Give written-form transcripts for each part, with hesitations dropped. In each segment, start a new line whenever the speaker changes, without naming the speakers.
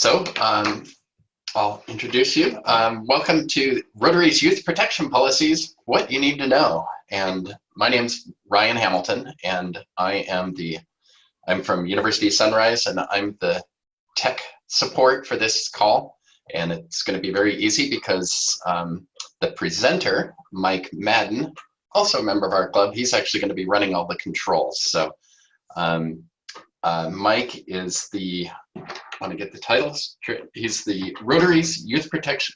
I'll introduce you. Welcome to Rotary's Youth Protection Policies, What You Need to Know. And my name's Ryan Hamilton, and I'm from University of Sunrise, and I'm the tech support for this call. And it's going to be very easy because the presenter, Mike Madden, also a member of our club, he's actually going to be running all the controls. So Mike is I want to get the titles. He's the Rotary's Youth Protection,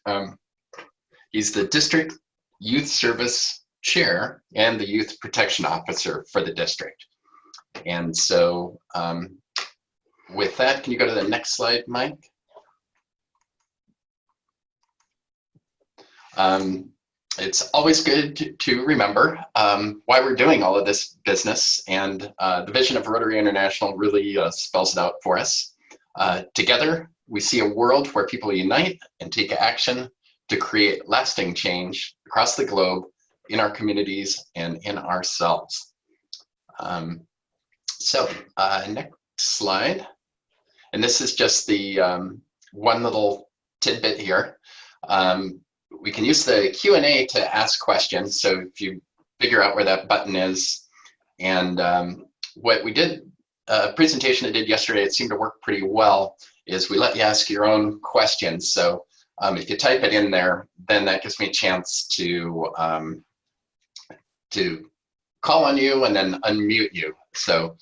he's the District Youth Service Chair and the Youth Protection Officer for the district. And so with that, can you go to the next slide, Mike? It's always good to remember why we're doing all of this business, and the vision of Rotary International really spells it out for us. Together, we see a world where people unite and take action to create lasting change across the globe, in our communities, and in ourselves. Next slide. And this is just the one little tidbit here. We can use the Q&A to ask questions. So if you figure out where that button is, and what we did, presentation I did yesterday, it seemed to work pretty well, is we let you ask your own questions. So if you type it in there, then that gives me a chance to call on you and then unmute you. So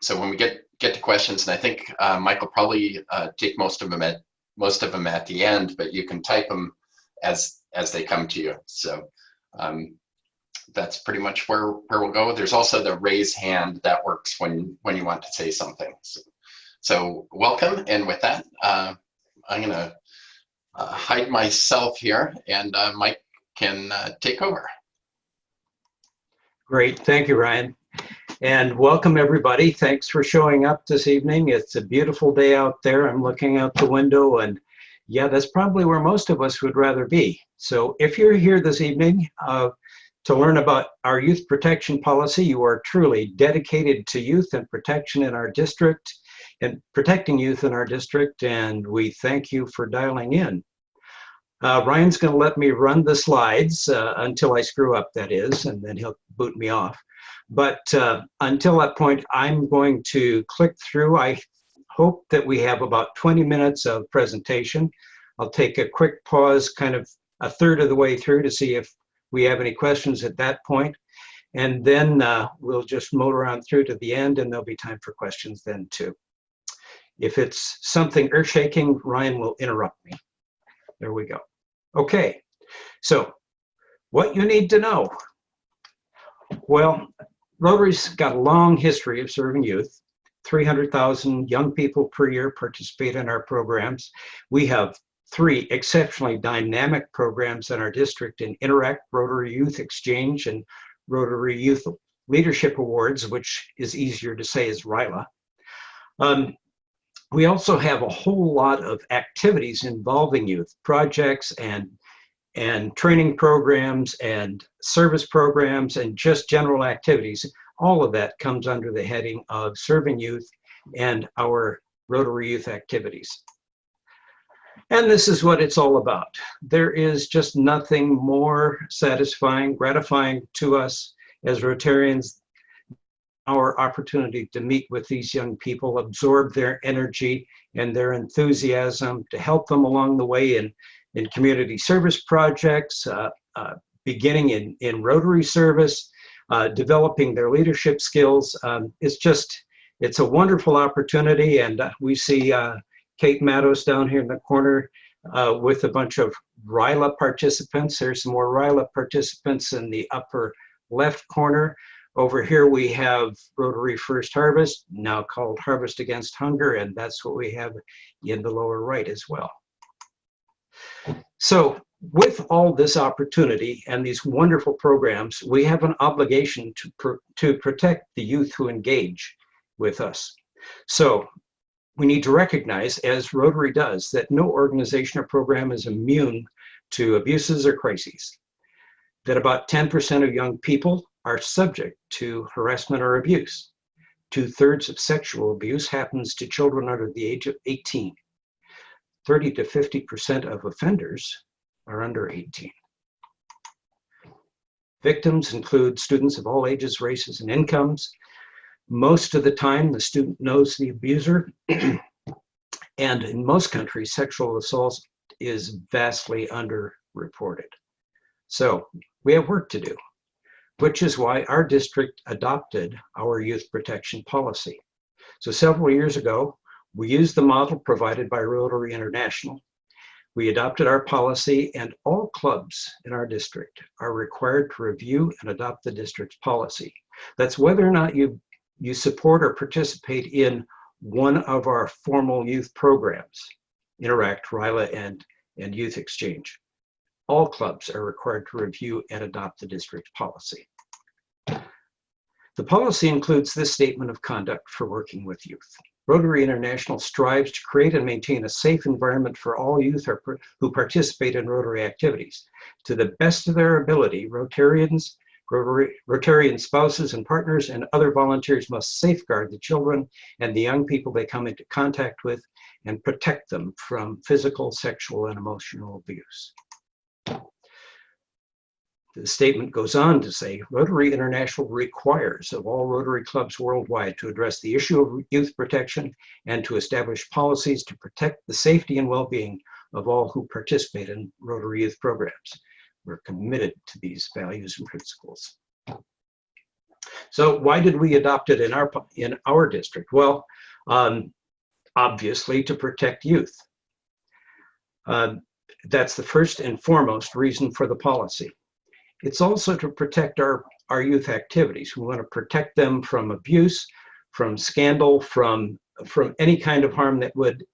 so when we get to questions, and I think Mike will probably take most of them at the end, but you can type them as they come to you. So that's pretty much where we'll go. There's also the raise hand that works when you want to say something. So welcome, and with that, I'm gonna hide myself here, and Mike can take over.
Great, thank you, Ryan. And welcome everybody. Thanks for showing up this evening. It's a beautiful day out there. I'm looking out the window, and yeah, that's probably where most of us would rather be. So if you're here this evening to learn about our youth protection policy, you are truly dedicated to youth and protection in our district and protecting youth in our district, and we thank you for dialing in. Ryan's going to let me run the slides until I screw up, that is, and then he'll boot me off. But until that point, I'm going to click through. I hope that we have about 20 minutes of presentation. I'll take a quick pause, kind of a third of the way through, to see if we have any questions at that point. And then we'll just motor on through to the end, and there'll be time for questions then too. If it's something earth-shaking, Ryan will interrupt me. There we go. Okay, so what you need to know. Well, Rotary's got a long history of serving youth. 300,000 young people per year participate in our programs. We have 3 exceptionally dynamic programs in our district in Interact, Rotary Youth Exchange, and Rotary Youth Leadership Awards, which is easier to say is RYLA. We also have a whole lot of activities involving youth, projects and training programs and service programs and just general activities. All of that comes under the heading of serving youth and our Rotary Youth activities. And this is what it's all about. There is just nothing more satisfying, gratifying to us as Rotarians, our opportunity to meet with these young people, absorb their energy and their enthusiasm, to help them along the way in community service projects, beginning in Rotary service, developing their leadership skills. It's a wonderful opportunity, and we see Kate Mattos down here in the corner with a bunch of RYLA participants. There's some more RYLA participants in the upper left corner. Over here we have Rotary First Harvest, now called Harvest Against Hunger, and that's what we have in the lower right as well. So with all this opportunity and these wonderful programs, we have an obligation to protect the youth who engage with us. So we need to recognize, as Rotary does, that no organization or program is immune to abuses or crises, that about 10% of young people are subject to harassment or abuse. 2/3 of sexual abuse happens to children under the age of 18. 30 to 50% of offenders are under 18. Victims include students of all ages, races, and incomes. Most of the time, the student knows the abuser, and in most countries, sexual assault is vastly underreported. So we have work to do, which is why our district adopted our youth protection policy. So several years ago, we used the model provided by Rotary International. We adopted our policy, and all clubs in our district are required to review and adopt the district's policy. That's whether or not you support or participate in one of our formal youth programs, Interact, RILA, and Youth Exchange. All clubs are required to review and adopt the district's policy. The policy includes this statement of conduct for working with youth. Rotary International strives to create and maintain a safe environment for all youth who participate in Rotary activities. To the best of their ability, Rotarians, Rotarian spouses and partners, and other volunteers must safeguard the children and the young people they come into contact with and protect them from physical, sexual, and emotional abuse. The statement goes on to say, Rotary International requires of all Rotary clubs worldwide to address the issue of youth protection and to establish policies to protect the safety and well-being of all who participate in Rotary youth programs. We're committed to these values and principles. So why did we adopt it in our district? Well, obviously to protect youth. That's the first and foremost reason for the policy. It's also to protect our youth activities. We want to protect them from abuse, from scandal, from any kind of harm that would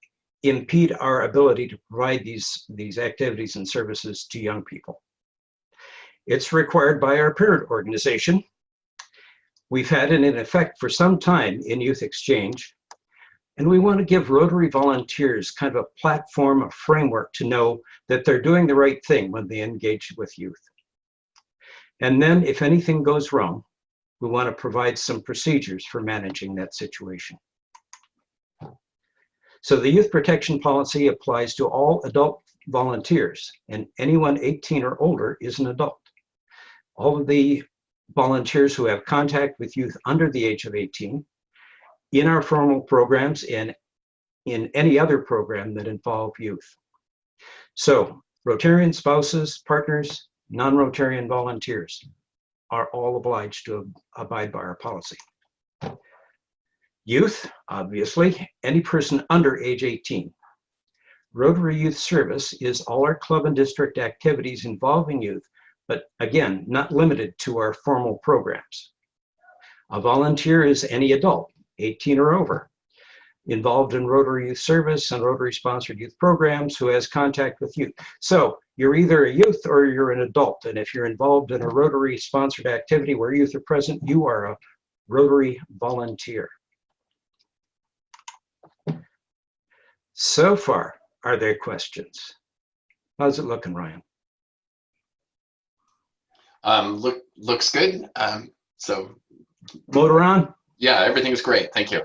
impede our ability to provide these activities and services to young people. It's required by our parent organization. We've had it in effect for some time in Youth Exchange, and we want to give Rotary volunteers kind of a platform, a framework to know that they're doing the right thing when they engage with youth. And then if anything goes wrong, we want to provide some procedures for managing that situation. So the youth protection policy applies to all adult volunteers, and anyone 18 or older is an adult. All of the volunteers who have contact with youth under the age of 18 in our formal programs and in any other program that involve youth. So Rotarian spouses, partners, non-Rotarian volunteers are all obliged to abide by our policy. Youth, obviously, any person under age 18. Rotary Youth Service is all our club and district activities involving youth, but again, not limited to our formal programs. A volunteer is any adult, 18 or over, involved in Rotary Youth Service and Rotary-sponsored youth programs who has contact with youth. So you're either a youth or you're an adult, and if you're involved in a Rotary-sponsored activity where youth are present, you are a Rotary volunteer. So far, are there questions? How's it looking, Ryan?
Looks good. So
motor on?
Yeah, everything's great. Thank you.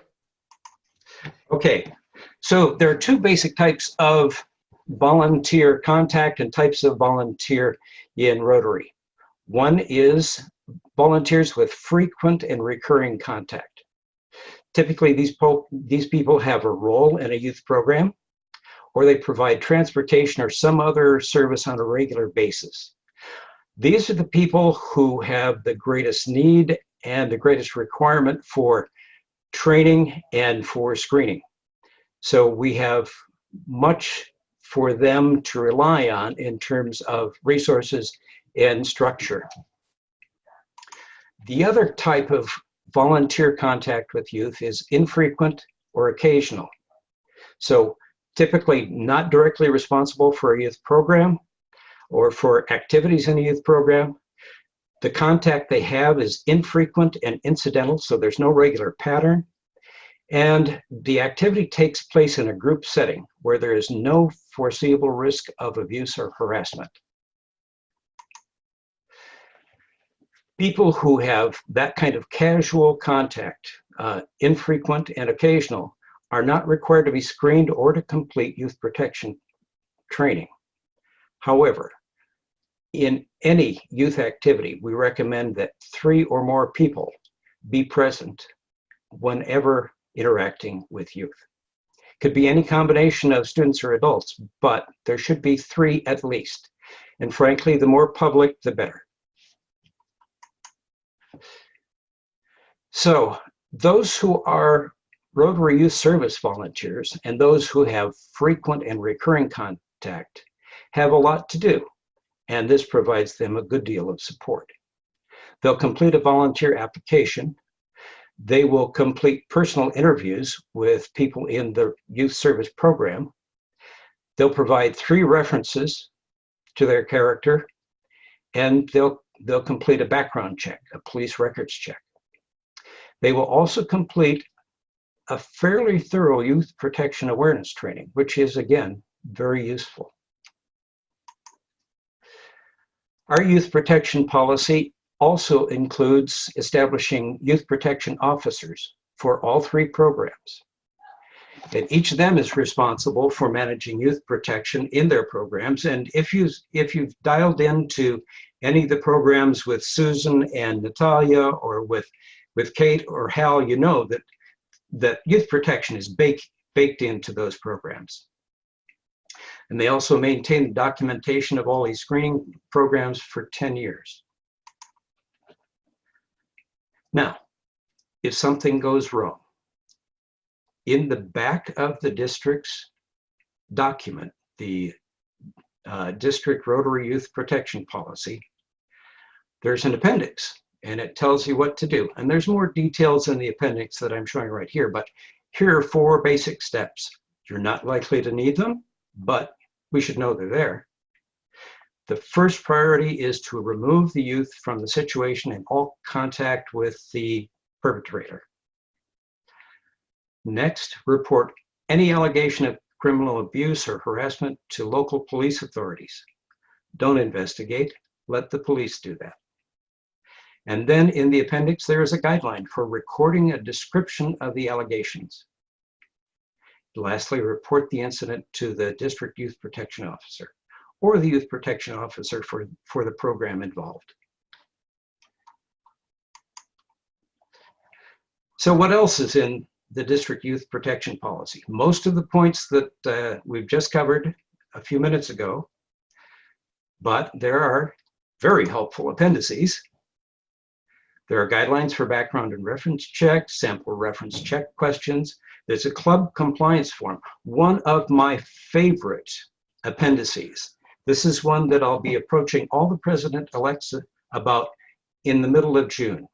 Okay, so there are two basic types of volunteer contact and types of volunteer in Rotary. One is volunteers with frequent and recurring contact. Typically, these people have a role in a youth program, or they provide transportation or some other service on a regular basis. These are the people who have the greatest need and the greatest requirement for training and for screening. So we have much for them to rely on in terms of resources and structure. The other type of volunteer contact with youth is infrequent or occasional. So typically not directly responsible for a youth program or for activities in a youth program. The contact they have is infrequent and incidental, so there's no regular pattern. And the activity takes place in a group setting where there is no foreseeable risk of abuse or harassment. People who have that kind of casual contact infrequent, and occasional, are not required to be screened or to complete youth protection training. However, in any youth activity, we recommend that 3 or more people be present whenever interacting with youth. Could be any combination of students or adults, but there should be 3 at least. And frankly, the more public, the better. So those who are Rotary Youth Service volunteers and those who have frequent and recurring contact have a lot to do, and this provides them a good deal of support. They'll complete a volunteer application. They will complete personal interviews with people in the youth service program. They'll provide 3 references to their character, and they'll complete a background check, a police records check. They will also complete a fairly thorough youth protection awareness training, which is, again, very useful. Our youth protection policy also includes establishing youth protection officers for all 3 programs. And each of them is responsible for managing youth protection in their programs. And if you've dialed into any of the programs with Susan and Natalia, or with Kate or Hal, you know that youth protection is baked into those programs. And they also maintain the documentation of all these screening programs for 10 years. Now, if something goes wrong, in the back of the district's document, the District Rotary Youth Protection Policy, there's an appendix, and it tells you what to do. And there's more details in the appendix that I'm showing right here, but here are 4 basic steps. You're not likely to need them, but we should know they're there. The first priority is to remove the youth from the situation and all contact with the perpetrator. Next, report any allegation of criminal abuse or harassment to local police authorities. Don't investigate, let the police do that. And then in the appendix, there is a guideline for recording a description of the allegations. Lastly, report the incident to the District Youth Protection Officer or the Youth Protection Officer for the program involved. So what else is in the District Youth Protection Policy? Most of the points that we've just covered a few minutes ago, but there are very helpful appendices. There are guidelines for background and reference checks, sample reference check questions. There's a club compliance form, one of my favorite appendices. This is one that I'll be approaching all the president-elects about in the middle of June.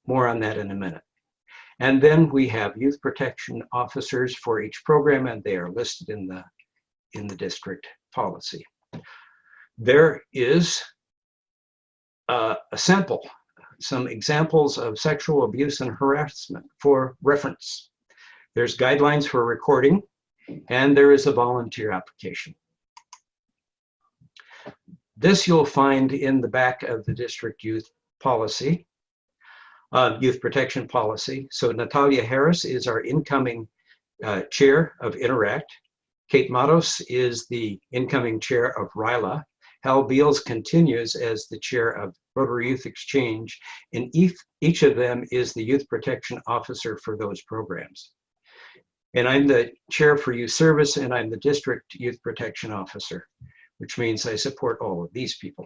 More on that in a minute. And then we have youth protection officers for each program, and they are listed in the district policy. There is a sample, some examples of sexual abuse and harassment for reference. There's guidelines for recording, and there is a volunteer application. This you'll find in the back of the district youth policy, youth protection policy. So Natalia Harris is our incoming chair of Interact. Kate Matos is the incoming chair of RILA. Hal Beals continues as the chair of Rotary Youth Exchange, and each of them is the youth protection officer for those programs. And I'm the chair for youth service, and I'm the district youth protection officer, which means I support all of these people.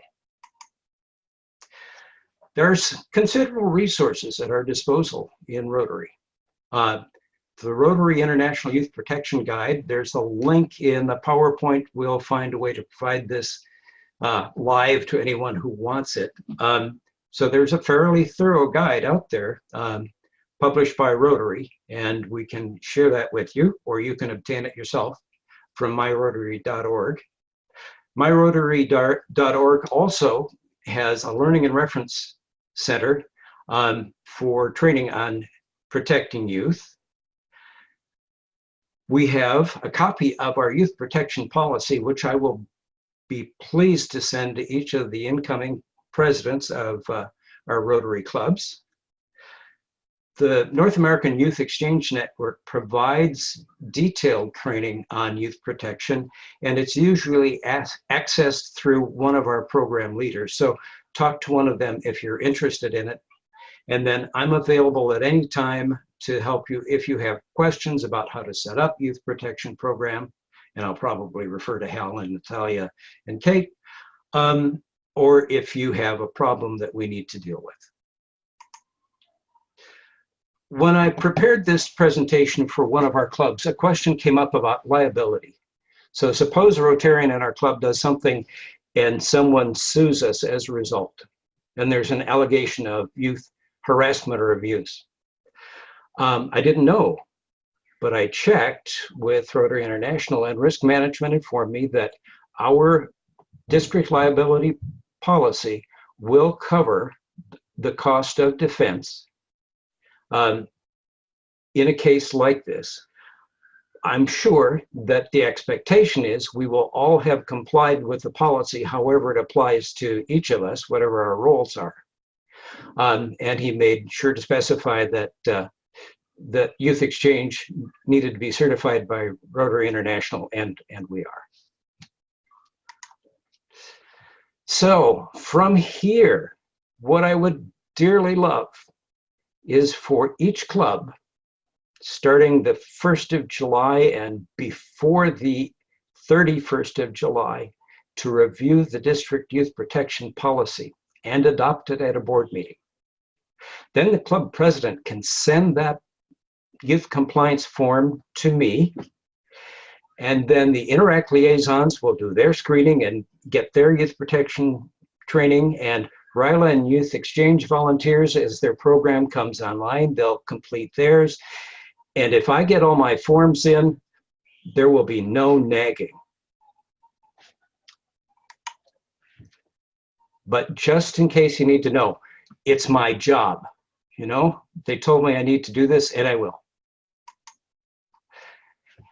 There's considerable resources at our disposal in Rotary. The Rotary International Youth Protection Guide, there's a link in the PowerPoint. We'll find a way to provide this live to anyone who wants it. So there's a fairly thorough guide out there published by Rotary, and we can share that with you, or you can obtain it yourself from myrotary.org. Myrotary.org also has a learning and reference center for training on protecting youth. We have a copy of our youth protection policy, which I will be pleased to send to each of the incoming presidents of our Rotary clubs. The North American Youth Exchange Network provides detailed training on youth protection, and it's usually accessed through one of our program leaders. So talk to one of them if you're interested in it. And then I'm available at any time to help you if you have questions about how to set up youth protection program, and I'll probably refer to Hal and Natalia and Kate, or if you have a problem that we need to deal with. When I prepared this presentation for one of our clubs, a question came up about liability. So suppose a Rotarian in our club does something and someone sues us as a result, and there's an allegation of youth harassment or abuse. I didn't know, but I checked with Rotary International, and risk management informed me that our district liability policy will cover the cost of defense in a case like this. I'm sure that the expectation is we will all have complied with the policy, however it applies to each of us, whatever our roles are. And he made sure to specify that that Youth Exchange needed to be certified by Rotary International, and we are. So from here, what I would dearly love is for each club, starting the 1st of July and before the 31st of July, to review the district youth protection policy and adopt it at a board meeting. Then the club president can send that youth compliance form to me, and then the Interact liaisons will do their screening and get their youth protection training, and RILA and Youth Exchange volunteers, as their program comes online, they'll complete theirs. And if I get all my forms in, there will be no nagging. But just in case you need to know, it's my job. You know, they told me I need to do this, and I will.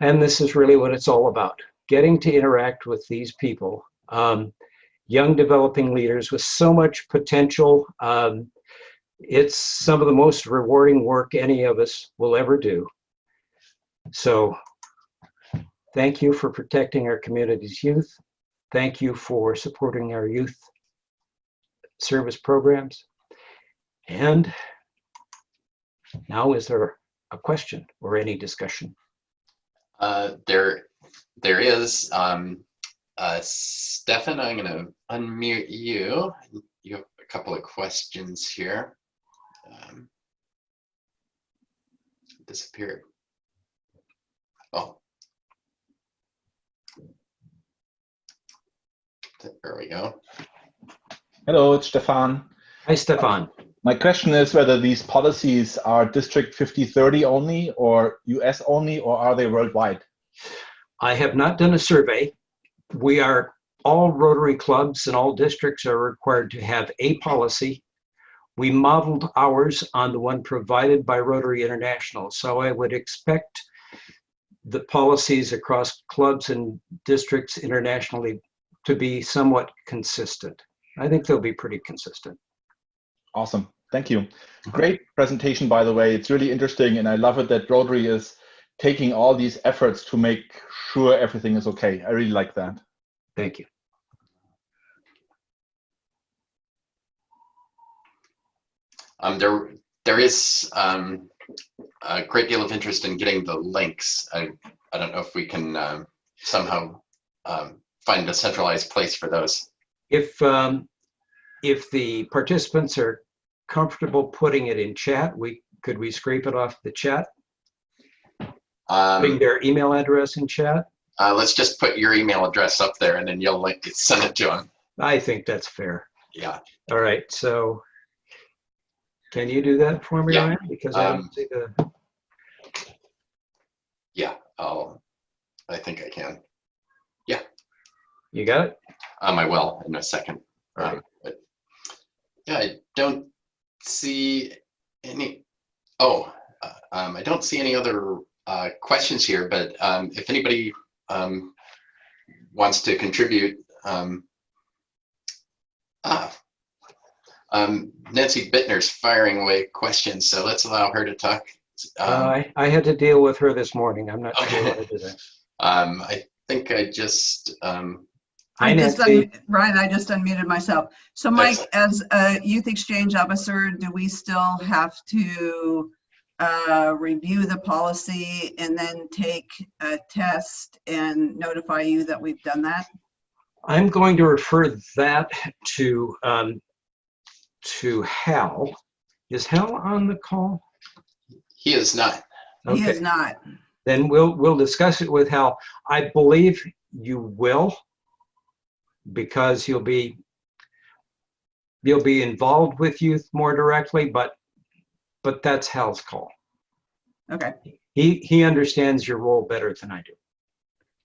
And this is really what it's all about, getting to interact with these people, young developing leaders with so much potential. It's some of the most rewarding work any of us will ever do. So thank you for protecting our community's youth. Thank you for supporting our youth service programs. And now, is there a question or any discussion?
There is. Stefan, I'm going to unmute you. You have a couple of questions here. Disappeared. Oh. There we go.
Hello, it's Stefan.
Hi, Stefan.
My question is whether these policies are District 5030 only, or US only, or are they worldwide?
I have not done a survey. We are, all Rotary clubs and all districts are required to have a policy. We modeled ours on the one provided by Rotary International. So I would expect the policies across clubs and districts internationally to be somewhat consistent. I think they'll be pretty consistent.
Awesome, thank you. Great presentation, by the way. It's really interesting, and I love it that Rotary is taking all these efforts to make sure everything is okay. I really like that.
Thank you.
There is a great deal of interest in getting the links. I don't know if we can somehow find a centralized place for those.
If the participants are comfortable putting it in chat, could we scrape it off the chat? Putting their email address in chat?
Let's just put your email address up there, and then you'll send it to them.
I think that's fair.
Yeah.
All right. So can you do that for me,
Yeah.
Ryan? Because I don't see the.
Yeah. I think I can. Yeah.
You got it?
I will in a second.
Right.
But yeah, I don't see any. Oh, I don't see any other questions here. But if anybody wants to contribute, Nancy Bittner's firing away questions, so let's allow her to talk.
I had to deal with her this morning. I'm not sure what I did there.
I think I just.
Hi, Nancy.
Ryan, I just unmuted myself. So Mike, as a youth exchange officer, do we still have to review the policy and then take a test and notify you that we've done that?
I'm going to refer that to Hal. Is Hal on the call?
He is not.
Okay.
He is not.
Then we'll discuss it with Hal. I believe you will, because you'll be involved with youth more directly, but that's Hal's call.
Okay.
He understands your role better than I do.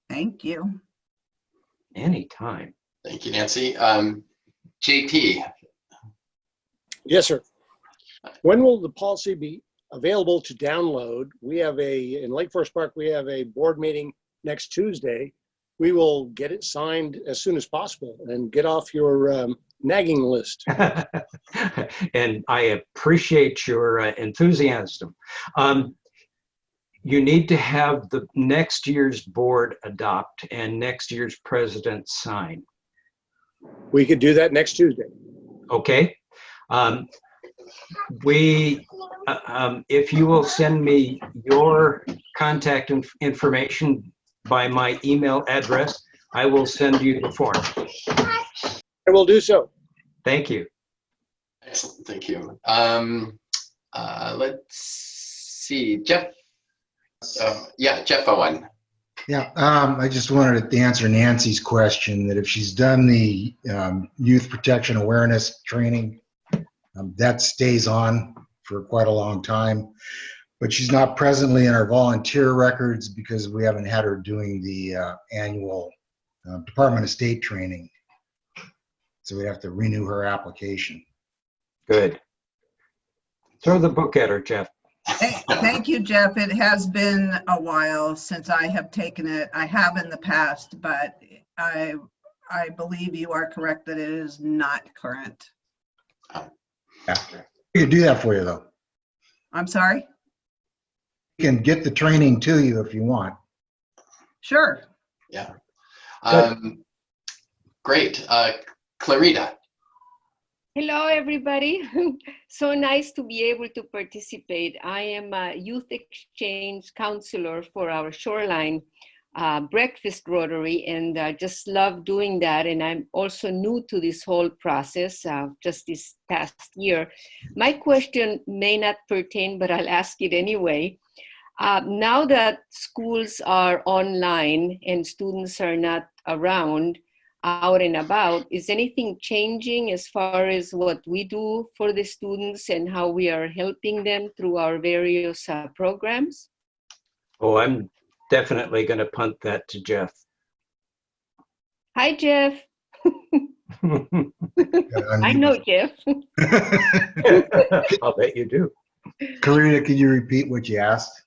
Thank you.
Anytime.
Thank you, Nancy. JP.
Yes, sir. When will the policy be available to download? We have in Lake Forest Park, we have a board meeting next Tuesday. We will get it signed as soon as possible and get off your nagging list.
And I appreciate your enthusiasm. You need to have the next year's board adopt and next year's president sign.
We could do that next Tuesday.
Okay. If you will send me your contact information by my email address, I will send you the form.
I will do so.
Thank you.
Excellent, thank you. Let's see, Jeff. Yeah, Jeff Owen.
Yeah, I just wanted to answer Nancy's question that if she's done the youth protection awareness training, that stays on for quite a long time, but she's not presently in our volunteer records because we haven't had her doing the annual Department of State training. So we have to renew her application.
Good. Throw the book at her, Jeff.
Thank you, Jeff. It has been a while since I have taken it. I have in the past, but I believe you are correct that it is not current.
Yeah, we can do that for you though.
I'm sorry?
We can get the training to you if you want.
Sure.
Yeah. Great. Clarita.
Hello, everybody. So nice to be able to participate. I am a youth exchange counselor for our Shoreline Breakfast Rotary, and I just love doing that. And I'm also new to this whole process just this past year. My question may not pertain, but I'll ask it anyway. Now that schools are online and students are not around, out and about, is anything changing as far as what we do for the students and how we are helping them through our various programs?
Oh, I'm definitely going to punt that to Jeff.
Hi, Jeff. I know Jeff.
I'll bet you do.
Clarita, can you repeat what you asked?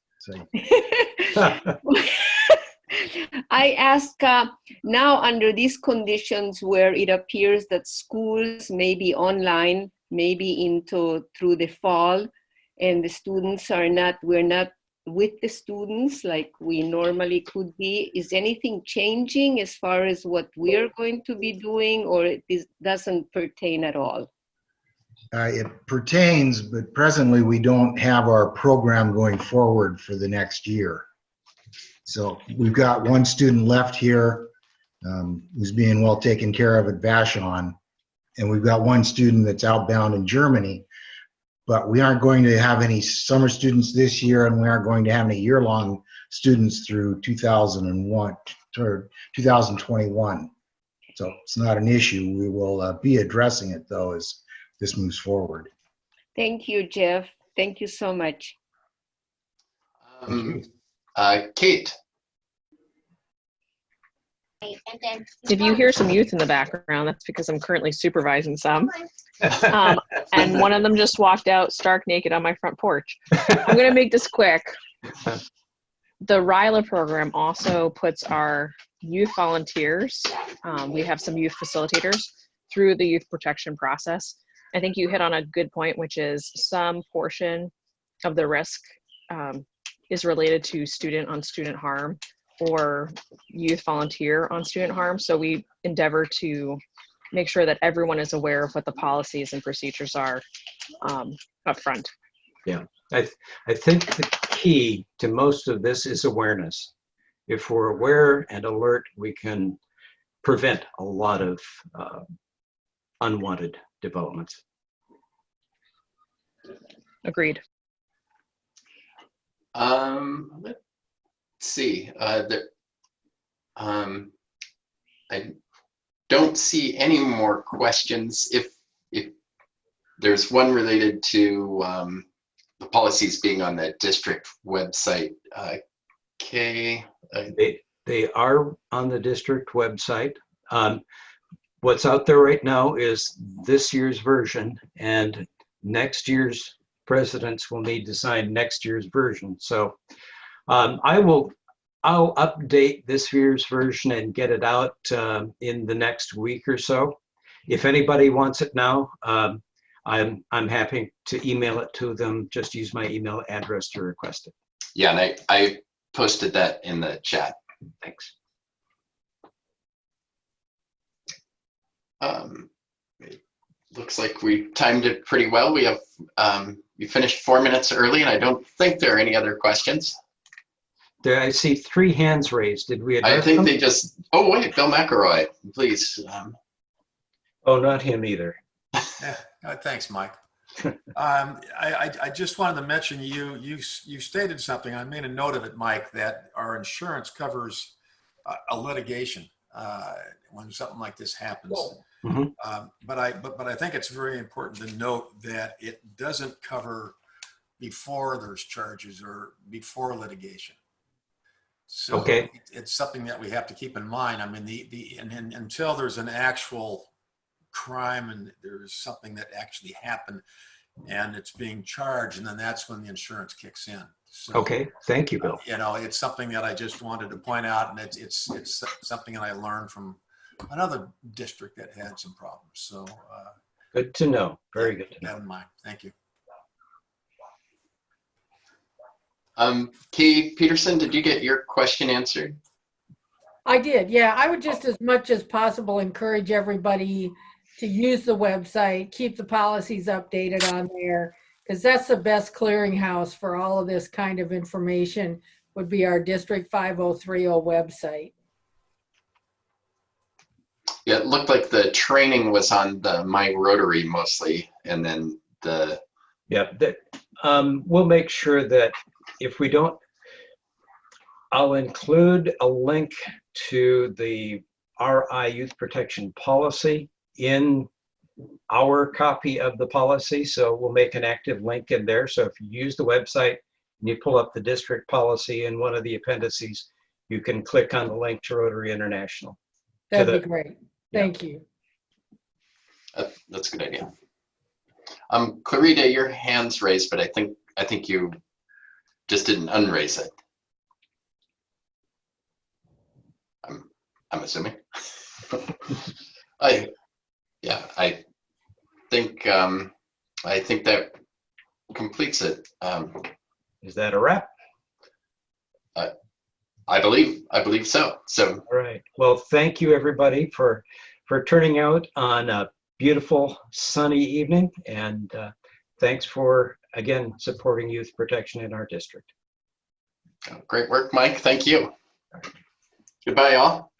I ask now under these conditions where it appears that schools may be online, maybe through the fall, and the students we're not with the students like we normally could be. Is anything changing as far as what we're going to be doing, or it doesn't pertain at all?
It pertains, but presently we don't have our program going forward for the next year. So we've got one student left here who's being well taken care of at Vashon, and we've got one student that's outbound in Germany, but we aren't going to have any summer students this year, and we aren't going to have any year-long students through 2021. So it's not an issue. We will be addressing it though as this moves forward.
Thank you, Jeff. Thank you so much.
Kate.
If you hear some youth in the background, that's because I'm currently supervising some. And one of them just walked out stark naked on my front porch. I'm going to make this quick. The RILA program also puts our youth volunteers, we have some youth facilitators, through the youth protection process. I think you hit on a good point, which is some portion of the risk is related to student on student harm or youth volunteer on student harm. So we endeavor to make sure that everyone is aware of what the policies and procedures are up front.
Yeah, I think the key to most of this is awareness. If we're aware and alert, we can prevent a lot of unwanted developments.
Agreed.
Let's see. I don't see any more questions. If there's one related to the policies being on the district website, Kay.
They are on the district website. What's out there right now is this year's version, and next year's presidents will need to sign next year's version. So I'll update this year's version and get it out in the next week or so. If anybody wants it now, I'm happy to email it to them. Just use my email address to request it.
Yeah, and I posted that in the chat.
Thanks.
It looks like we timed it pretty well. We have we finished 4 minutes early, and I don't think there are any other questions.
There, I see 3 hands raised. Did we address
I think
them?
they just. Oh wait, Bill McElroy, please.
Oh, not him either.
Yeah, thanks, Mike. I just wanted to mention you stated something. I made a note of it, Mike, that our insurance covers a litigation when something like this happens.
Mm-hmm.
But I think it's very important to note that it doesn't cover before there's charges or before litigation. So
okay.
It's something that we have to keep in mind. I mean, until there's an actual crime and there's something that actually happened and it's being charged, and then that's when the insurance kicks in. So,
okay, thank you, Bill.
You know, it's something that I just wanted to point out, and it's something that I learned from another district that had some problems. So
good to know. Very good to know.
Keep that in mind. Thank you.
Kay Peterson, did you get your question answered?
I did, yeah. I would just as much as possible encourage everybody to use the website, keep the policies updated on there, because that's the best clearinghouse for all of this kind of information would be our District 5030 website.
Yeah, it looked like the training was on the My Rotary mostly, and then the.
Yeah, we'll make sure that if we don't, I'll include a link to the RI Youth Protection Policy in our copy of the policy. So we'll make an active link in there. So if you use the website and you pull up the district policy in one of the appendices, you can click on the link to Rotary International.
That'd be great. Thank you.
That's a good idea. Clarita, your hand's raised, but I think you just didn't unraise it. I'm assuming. I think that completes it.
Is that a wrap?
I believe so. So.
All right. Well, thank you everybody for turning out on a beautiful sunny evening, and thanks for again supporting youth protection in our district.
Great work, Mike. Thank you. Goodbye, all.